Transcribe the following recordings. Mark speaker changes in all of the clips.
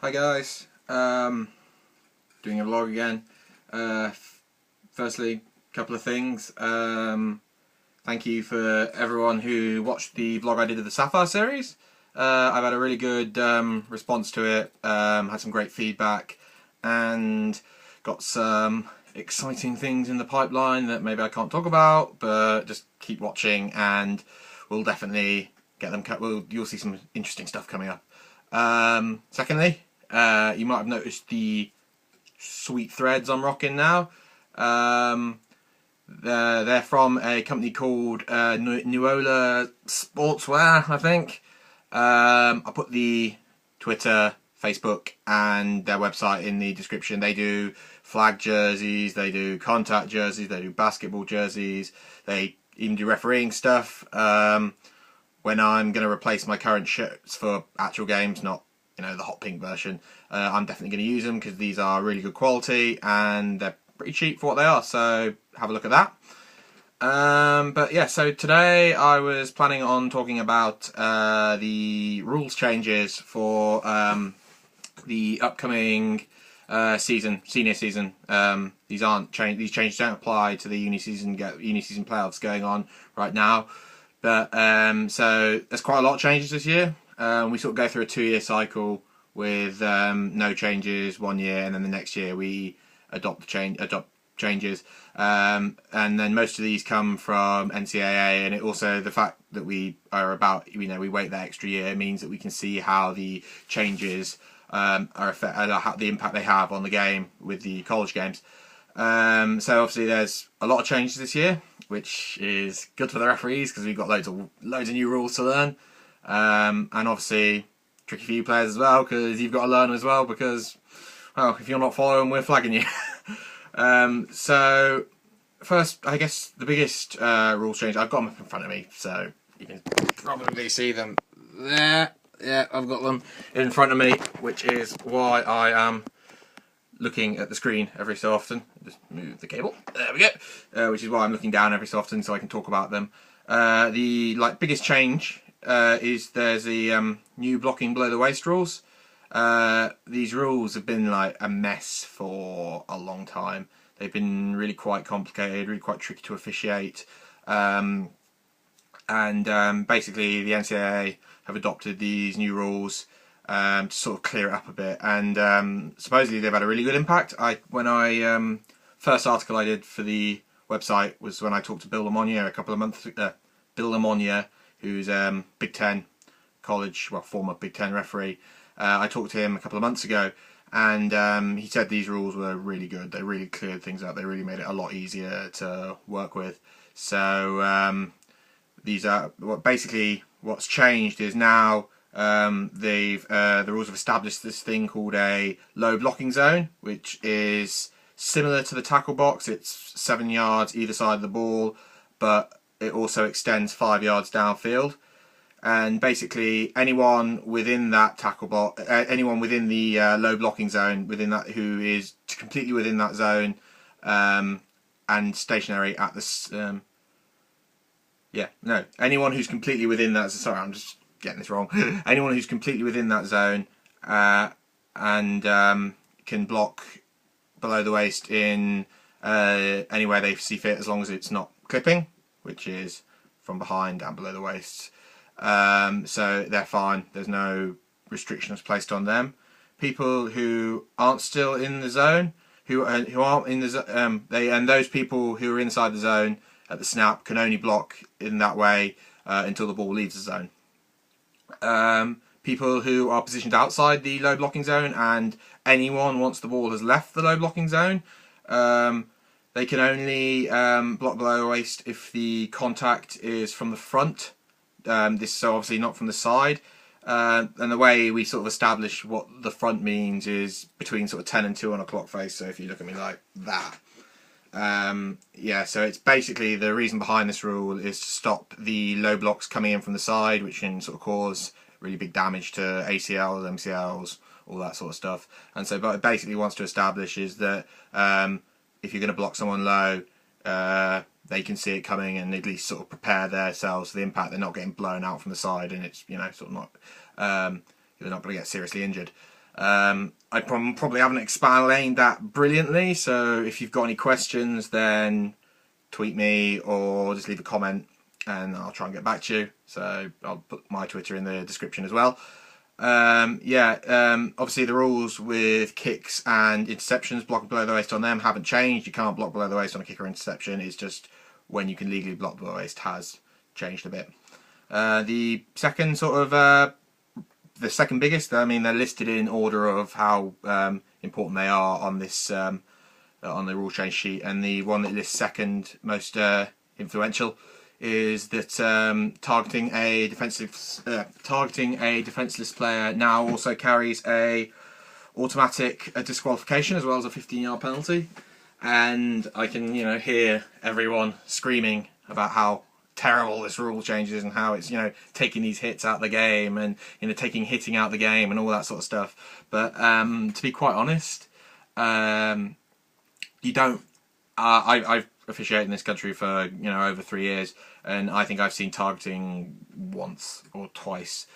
Speaker 1: Hi guys, doing a vlog again. Firstly, a couple of things. Thank you for everyone who watched the vlog I did of the Sapphire series. I've had a really good response to it, had some great feedback, and got some exciting things in the pipeline that maybe I can't talk about, but just keep watching and we'll definitely get them cut. You'll see some interesting stuff coming up. Secondly, you might have noticed the sweet threads I'm rocking now. They're from a company called Nuola Sportswear, I think. I put the Twitter, Facebook and their website in the description. They do flag jerseys, they do contact jerseys, they do basketball jerseys, they even do refereeing stuff. When I'm going to replace my current shirts for actual games, not the hot pink version, I'm definitely going to use them because these are really good quality and they're pretty cheap for what they are, so have a look at that. But yeah, so today I was planning on talking about the rules changes for the upcoming senior season. These changes don't apply to the uni season playoffs going on right now. But so there's quite a lot of changes this year. We sort of go through a 2-year cycle with no changes 1 year, and then the next year we adopt changes. And then most of these come from NCAA, and it also the fact that we are we wait that extra year means that we can see how the changes the impact they have on the game with the college games. So obviously there's a lot of changes this year, which is good for the referees because we've got loads of new rules to learn, and obviously tricky for you players as well because you've got to learn as well because, well, if you're not following, we're flagging you. So first, I guess the biggest rules change, I've got them up in front of me, so you can probably see them there. Yeah, I've got them in front of me, which is why I am looking at the screen every so often. Just move the cable. There we go. Which is why I'm looking down every so often so I can talk about them. The biggest change is there's the new blocking below the waist rules. These rules have been like a mess for a long time. They've been really quite complicated, really quite tricky to officiate. Basically the NCAA have adopted these new rules to sort of clear it up a bit, and supposedly they've had a really good impact. First article I did for the website was when I talked to Bill Lamonier a couple of months ago. Bill Lamonier, who's Big Ten college, former Big Ten referee. I talked to him a couple of months ago, and he said these rules were really good. They really cleared things up. They really made it a lot easier to work with. So these are basically what's changed is now the rules have established this thing called a low blocking zone, which is similar to the tackle box. It's 7 yards either side of the ball, but it also extends 5 yards downfield. And basically, anyone within that tackle box, anyone within the low blocking zone, who is completely within that zone, and stationary at the anyone who's completely within that. Sorry, I'm just getting this wrong. Anyone who's completely within that zone and can block below the waist in anywhere they see fit, as long as it's not clipping, which is from behind and below the waist. So they're fine. There's no restrictions placed on them. People who aren't still in the zone, who aren't in the zone, and those people who are inside the zone at the snap can only block in that way until the ball leaves the zone. People who are positioned outside the low blocking zone, and anyone once the ball has left the low blocking zone, they can only block below the waist if the contact is from the front. This is so obviously not from the side. And the way we sort of establish what the front means is between sort of 10 and 2 on a clock face. So if you look at me like that. So it's basically, the reason behind this rule is to stop the low blocks coming in from the side, which can sort of cause really big damage to ACLs, MCLs, all that sort of stuff. And so what it basically wants to establish is that if you're going to block someone low, they can see it coming and at least sort of prepare themselves for the impact. They're not getting blown out from the side, and it's sort of not they're not going to get seriously injured. I probably haven't explained that brilliantly, so if you've got any questions, then tweet me or just leave a comment and I'll try and get back to you. So I'll put my Twitter in the description as well. Obviously the rules with kicks and interceptions, blocking below the waist on them, haven't changed. You can't block below the waist on a kick or interception. It's just when you can legally block below the waist has changed a bit. The second the second biggest, I mean, they're listed in order of how important they are on this on the rule change sheet, and the one that lists second most influential is that targeting a defenseless player now also carries a automatic disqualification as well as a 15-yard penalty. And I can hear everyone screaming about how terrible this rule change is and how it's taking these hits out of the game and taking hitting out of the game and all that sort of stuff. But to be quite honest, you don't. I've officiated in this country for over 3 years, and I think I've seen targeting once or twice.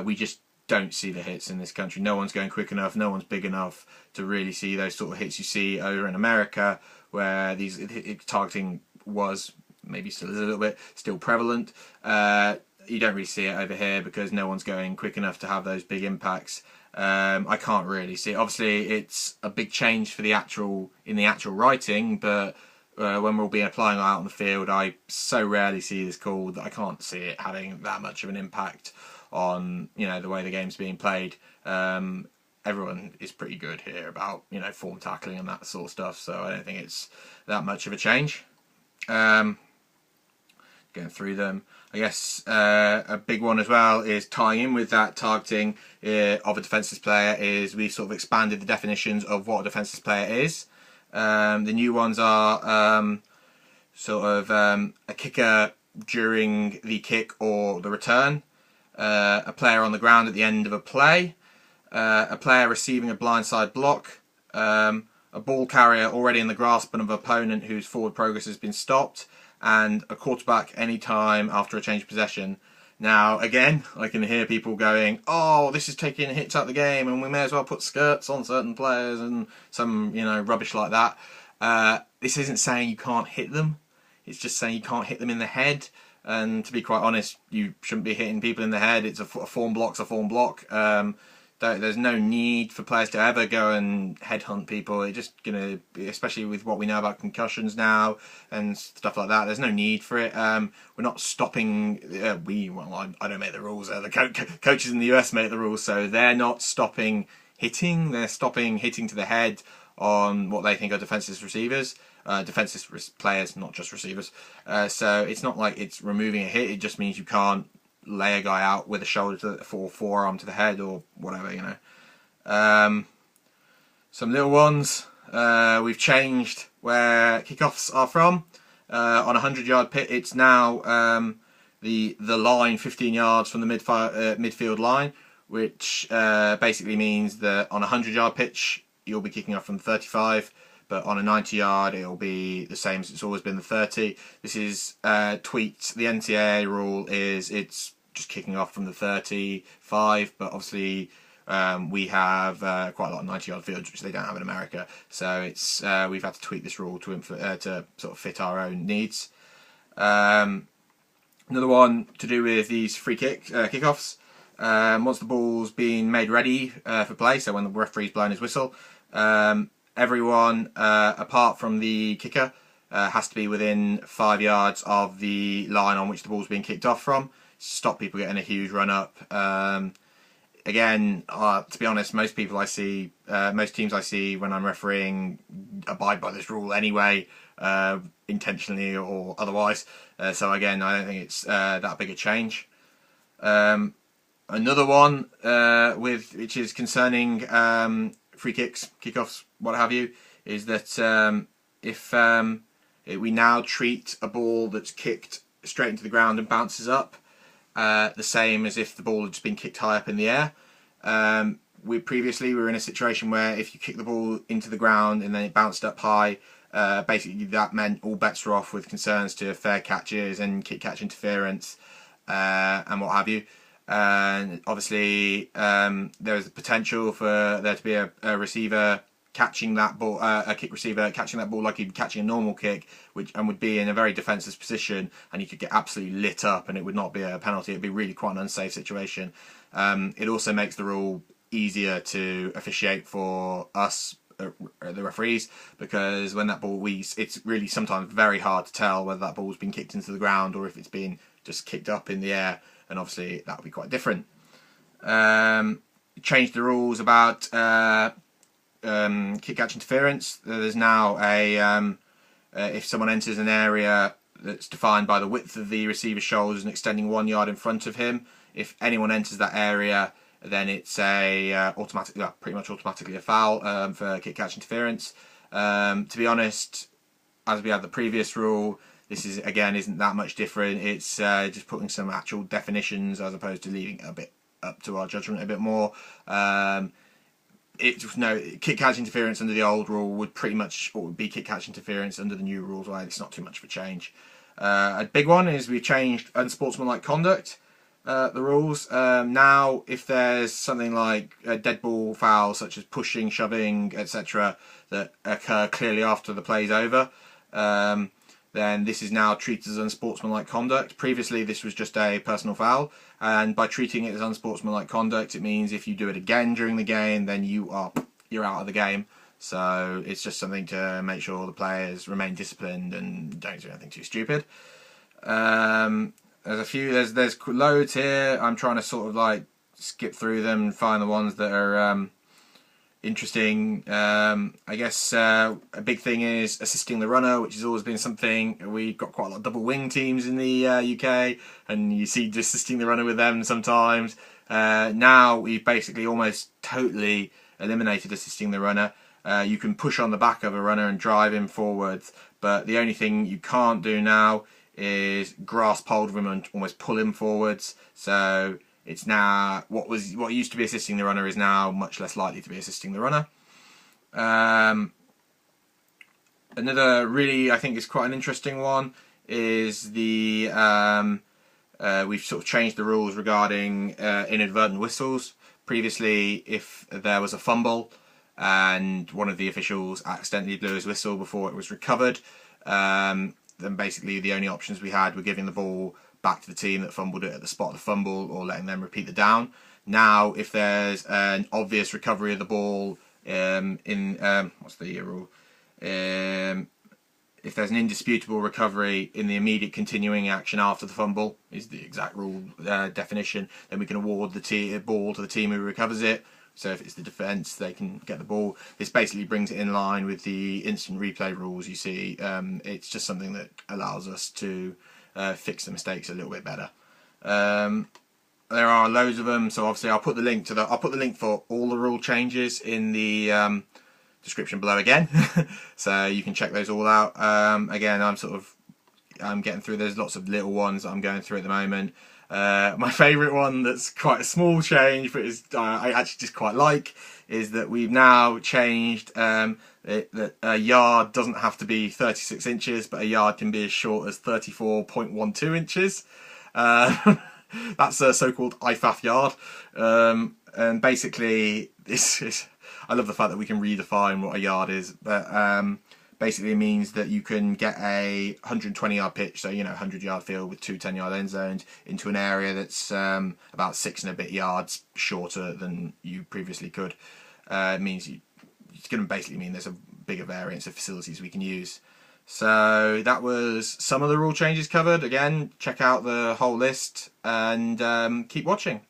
Speaker 1: We just don't see the hits in this country. No one's going quick enough. No one's big enough to really see those sort of hits you see over in America, where these targeting was maybe still is a little bit still prevalent. You don't really see it over here because no one's going quick enough to have those big impacts. I can't really see it. Obviously, it's a big change for the actual writing, but when we'll be applying it out on the field, I so rarely see this called that I can't see it having that much of an impact on the way the game's being played. Everyone is pretty good here about form tackling and that sort of stuff, so I don't think it's that much of a change. Going through them, I guess a big one as well is tying in with that targeting of a defenseless player is we've sort of expanded the definitions of what a defenseless player is. The new ones are a kicker during the kick or the return, a player on the ground at the end of a play, a player receiving a blindside block, a ball carrier already in the grasp of an opponent whose forward progress has been stopped, and a quarterback any time after a change of possession. Now, again, I can hear people going, oh, this is taking hits out of the game and we may as well put skirts on certain players and some, rubbish like that. This isn't saying you can't hit them. It's just saying you can't hit them in the head. And to be quite honest, you shouldn't be hitting people in the head. It's a form block's a form block. There's no need for players to ever go and headhunt people. It's just going to, especially with what we know about concussions now and stuff like that, there's no need for it. We're not stopping, I don't make the rules. The coaches in the US make the rules, so they're not stopping hitting. They're stopping hitting to the head on what they think are defenseless players, not just receivers. So it's not like it's removing a hit. It just means you can't lay a guy out with a shoulder or forearm to the head or whatever, Some little ones. We've changed where kickoffs are from. On a 100-yard pit, it's now the line 15 yards from the midfield line, which basically means that on a 100-yard pitch, you'll be kicking off from 35. But on a 90-yard, it'll be the same as it's always been, the 30. This is tweaked. The NCAA rule is it's just kicking off from the 35, but obviously we have quite a lot of 90-yard fields, which they don't have in America. So it's we've had to tweak this rule to sort of fit our own needs. Another one to do with these free kickoffs. Once the ball's been made ready for play, so when the referee's blown his whistle, everyone apart from the kicker has to be within 5 yards of the line on which the ball's being kicked off from. Stop people getting a huge run up. Again, to be honest, most teams I see when I'm refereeing abide by this rule anyway, intentionally or otherwise. So again, I don't think it's that big a change. Another one which is concerning free kicks, kickoffs, what have you, is that if we now treat a ball that's kicked straight into the ground and bounces up the same as if the ball had just been kicked high up in the air. We were in a situation where if you kick the ball into the ground and then it bounced up high, basically that meant all bets were off with concerns to fair catches and kick catch interference and what have you. And obviously, there is the potential for there to be a receiver catching that ball, a kick receiver catching that ball like he'd be catching a normal kick, and would be in a very defensive position, and he could get absolutely lit up, and it would not be a penalty. It'd be really quite an unsafe situation. It also makes the rule easier to officiate for us, the referees, because when that ball it's really sometimes very hard to tell whether that ball's been kicked into the ground or if it's been just kicked up in the air. And obviously that would be quite different. Changed the rules about kick catch interference. There's now if someone enters an area that's defined by the width of the receiver's shoulders and extending 1 yard in front of him, if anyone enters that area, then it's pretty much automatically a foul for kick catch interference. To be honest, as we had the previous rule, this isn't that much different. It's just putting some actual definitions as opposed to leaving it a bit up to our judgment a bit more. Kick catch interference under the old rule would be kick catch interference under the new rules. Right, it's not too much of a change. A big one is we've changed unsportsmanlike conduct. The rules now, if there's something like a dead ball foul, such as pushing, shoving, etc., that occur clearly after the play's over, then this is now treated as unsportsmanlike conduct. Previously, this was just a personal foul, and by treating it as unsportsmanlike conduct, it means if you do it again during the game, then you're out of the game. So it's just something to make sure the players remain disciplined and don't do anything too stupid. There's loads here. I'm trying to sort of like skip through them and find the ones that are interesting. I guess a big thing is assisting the runner, which has always been something. We've got quite a lot of double wing teams in the UK, and you see just assisting the runner with them sometimes. Now we've basically almost totally eliminated assisting the runner. You can push on the back of a runner and drive him forwards, but the only thing you can't do now is grasp hold of him and almost pull him forwards. So it's now what used to be assisting the runner is now much less likely to be assisting the runner. Another really, I think, is quite an interesting one is the we've sort of changed the rules regarding inadvertent whistles. Previously, if there was a fumble and one of the officials accidentally blew his whistle before it was recovered, then basically the only options we had were giving the ball back to the team that fumbled it at the spot of the fumble or letting them repeat the down. Now, if there's an obvious recovery of the ball what's the rule? If there's an indisputable recovery in the immediate continuing action after the fumble, is the exact rule definition, then we can award the ball to the team who recovers it. So if it's the defence, they can get the ball. This basically brings it in line with the instant replay rules you see. It's just something that allows us to fix the mistakes a little bit better. There are loads of them, so obviously I'll put the link for all the rule changes in the description below again, so you can check those all out. Again, I'm getting through. There's lots of little ones that I'm going through at the moment. My favourite one that's quite a small change, but I actually just quite like, is that we've now changed that a yard doesn't have to be 36 inches, but a yard can be as short as 34.12 inches. That's a so-called IFAF yard. And basically, I love the fact that we can redefine what a yard is, but basically it means that you can get a 120-yard pitch, so 100-yard field with two 10-yard end zones, into an area that's about 6 and a bit yards shorter than you previously could. It means it's going to basically mean there's a bigger variance of facilities we can use. So that was some of the rule changes covered. Again, check out the whole list and keep watching.